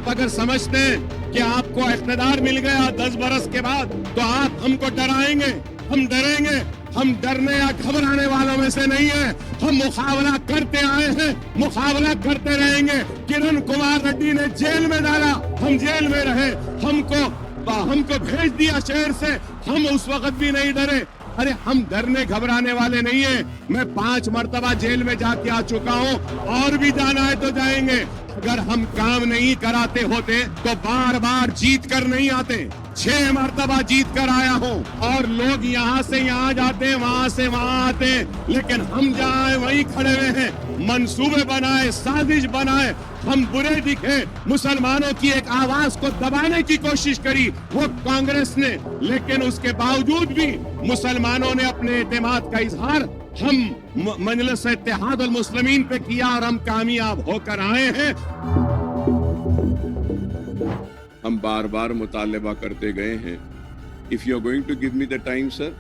آپ اگر سمجھتے ہیں کہ آپ کو اقتدار مل گیا 10 برس کے بعد تو آپ ہم کو ڈرائیں گے، ہم ڈریں گے. ہم ڈرنے یا گھبرانے والوں میں سے نہیں ہیں. ہم مقابلہ کرتے آئے ہیں، مقابلہ کرتے رہیں گے. کرن کمار ریڈی نے جیل میں ڈالا، ہم جیل میں رہے. ہم کو بھیج دیا شہر سے، ہم اس وقت بھی نہیں ڈرے. ارے ہم ڈرنے گھبرانے والے نہیں ہیں. میں 5 مرتبہ جیل میں جا کے آ چکا ہوں، اور بھی جانا ہے تو جائیں گے. اگر ہم کام نہیں کراتے ہوتے تو بار بار جیت کر نہیں آتے. 6 مرتبہ جیت کر آیا ہوں، اور لوگ یہاں سے یہاں جاتے ہیں، وہاں سے وہاں آتے ہیں، لیکن ہم جہاں ہیں وہیں کھڑے ہوئے ہیں. منصوبے بنائے، سازش بنائے، ہم برے دکھے، مسلمانوں کی ایک آواز کو دبانے کی کوشش کری وہ کانگریس نے، لیکن اس کے باوجود بھی مسلمانوں نے اپنے اعتماد کا اظہار ہم مجلس اتحاد المسلمین پہ کیا، اور ہم کامیاب ہو کر آئے ہیں. ہم بار بار مطالبہ کرتے گئے ہیں. If you are going to give me the time, sir,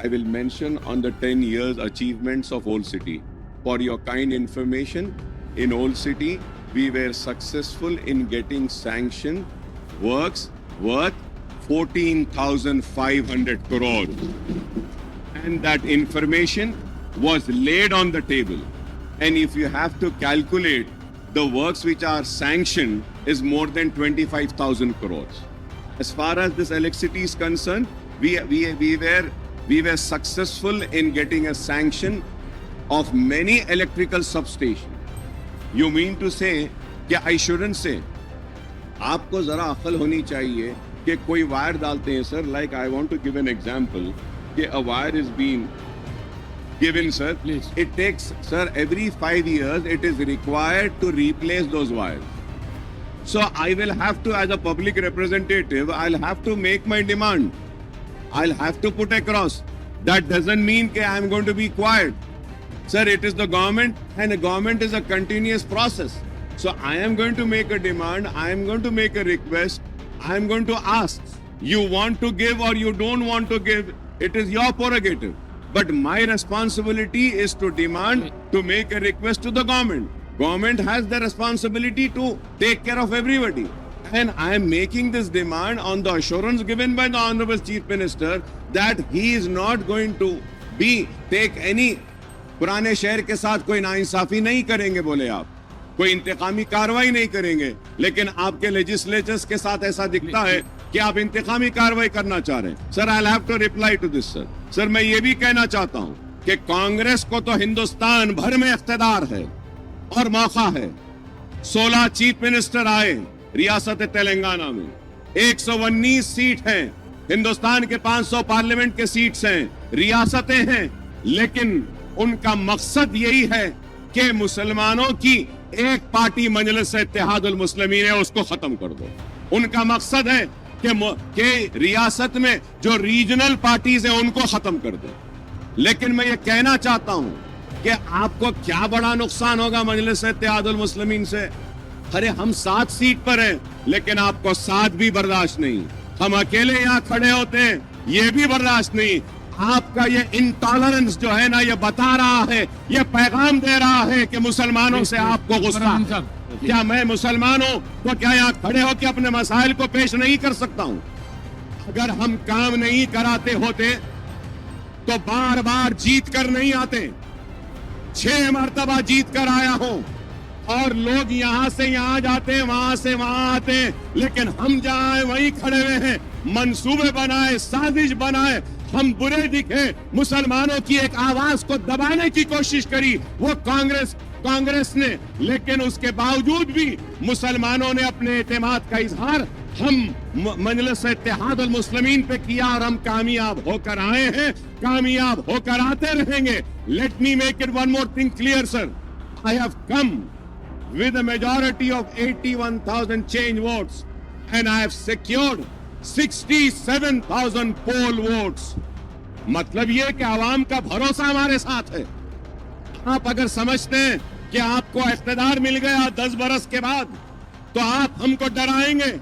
I will mention on the 10 years achievements of Old City. For your kind information, in Old City, we were successful in getting sanctioned works worth 14,500 crores. And that information was laid on the table. And if you have to calculate, the works which are sanctioned is more than 25,000 crores. As far as this electricity is concerned, we were successful in getting a sanction of many electrical substations. You mean to say کہ I shouldn't say, آپ کو ذرا عقل ہونی چاہیے کہ کوئی wire ڈالتے ہیں سر. Like I want to give an example کہ a wire is being given, sir. Please. It takes, sir, every 5 years it is required to replace those wires. So I will have to, as a public representative, I'll have to make my demand. I'll have to put across. That doesn't mean that I'm going to be quiet. Sir, it is the government, and the government is a continuous process. So I am going to make a demand, I am going to make a request, I am going to ask. You want to give or you don't want to give, it is your prerogative. But my responsibility is to demand, to make a request to the government. Government has the responsibility to take care of everybody. And I am making this demand on the assurance given by the Honorable Chief Minister that he is not going to take any پرانے شہر کے ساتھ کوئی ناانصافی نہیں کریں گے. بولے آپ کوئی انتقامی کاروائی نہیں کریں گے, لیکن آپ کے لیجسلیچرز کے ساتھ ایسا دکھتا ہے کہ آپ انتقامی کاروائی کرنا چاہ رہے ہیں. سر I'll have to reply to this, sir. سر میں یہ بھی کہنا چاہتا ہوں کہ کانگریس کو تو ہندوستان بھر میں اقتدار ہے اور موقع ہے. 16 چیف منسٹر آئے ریاست تلنگانہ میں, 119 سیٹ ہیں, ہندوستان کے 500 پارلیمنٹ کے سیٹس ہیں, ریاستیں ہیں, لیکن ان کا مقصد یہی ہے کہ مسلمانوں کی ایک پارٹی مجلس اتحاد المسلمین ہے اس کو ختم کر دو. ان کا مقصد ہے کہ ریاست میں جو ریجنل پارٹیز ہیں ان کو ختم کر دو. لیکن میں یہ کہنا چاہتا ہوں کہ آپ کو کیا بڑا نقصان ہوگا مجلس اتحاد المسلمین سے. ارے ہم 7 سیٹ پر ہیں, لیکن آپ کو 7 بھی برداشت نہیں. ہم اکیلے یہاں کھڑے ہوتے ہیں, یہ بھی برداشت نہیں. آپ کا یہ انٹالرنس جو ہے نا, یہ بتا رہا ہے, یہ پیغام دے رہا ہے کہ مسلمانوں سے آپ کو غصہ. کیا میں مسلمان ہوں تو کیا یہاں کھڑے ہو کے اپنے مسائل کو پیش نہیں کر سکتا ہوں؟ اگر ہم کام نہیں کراتے ہوتے تو بار بار جیت کر نہیں آتے. 6 مرتبہ جیت کر آیا ہوں, اور لوگ یہاں سے یہاں جاتے ہیں, وہاں سے وہاں آتے ہیں, لیکن ہم جہاں ہیں وہیں کھڑے ہوئے ہیں. منصوبے بنائے, سازش بنائے, ہم برے دکھے, مسلمانوں کی ایک آواز کو دبانے کی کوشش کری وہ کانگریس نے, لیکن اس کے باوجود بھی مسلمانوں نے اپنے اعتماد کا اظہار ہم مجلس اتحاد المسلمین پہ کیا, اور ہم کامیاب ہو کر آئے ہیں, کامیاب ہو کر آتے رہیں گے. Let me make it one more thing clear, sir. I have come with a majority of 81,000 change votes, and I have secured 67,000 poll votes. مطلب یہ کہ عوام کا بھروسہ ہمارے ساتھ ہے. آپ اگر سمجھتے ہیں کہ آپ کو اقتدار مل گیا 10 برس کے بعد تو آپ ہم کو ڈرائیں گے,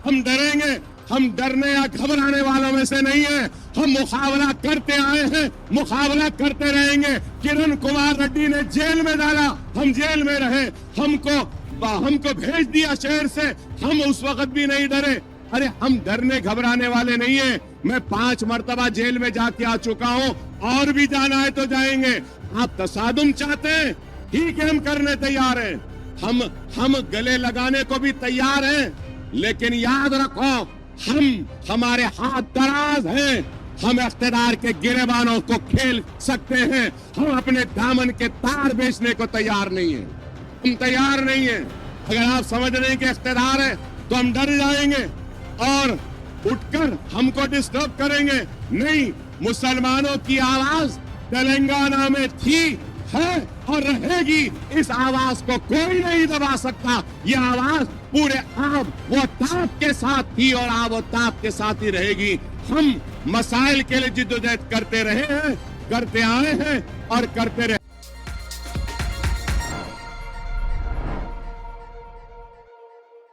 ہم ڈریں گے. ہم ڈرنے یا گھبرانے والوں میں سے نہیں ہیں. ہم مقابلہ کرتے آئے ہیں, مقابلہ کرتے رہیں گے. کرن کمار ریڈی نے جیل میں ڈالا, ہم جیل میں رہے. ہم کو ہم کو بھیج دیا شہر سے, ہم اس وقت بھی نہیں ڈرے. ارے ہم ڈرنے گھبرانے والے نہیں ہیں. میں 5 مرتبہ جیل میں جا کے آ چکا ہوں, اور بھی جانا ہے تو جائیں گے. آپ تصادم چاہتے ہیں, ٹھیک ہے, ہم کرنے تیار ہیں. ہم گلے لگانے کو بھی تیار ہیں, لیکن یاد رکھو ہمارے ہاتھ دراز ہیں. ہم اقتدار کے گریبانوں کو کھیل سکتے ہیں. ہم اپنے دامن کے تار بیچنے کو تیار نہیں ہیں. ہم تیار نہیں ہیں. اگر آپ سمجھ رہے ہیں کہ اقتدار ہے تو ہم ڈر جائیں گے اور اٹھ کر ہم کو ڈسٹرب کریں گے. نہیں, مسلمانوں کی آواز تلنگانہ میں تھی, ہے اور رہے گی. اس آواز کو کوئی نہیں دبا سکتا. یہ آواز پورے آب و تاب کے ساتھ تھی اور آب و تاب کے ساتھ ہی رہے گی. ہم مسائل کے لیے جدوجہد کرتے رہے ہیں, کرتے آئے ہیں اور کرتے رہے.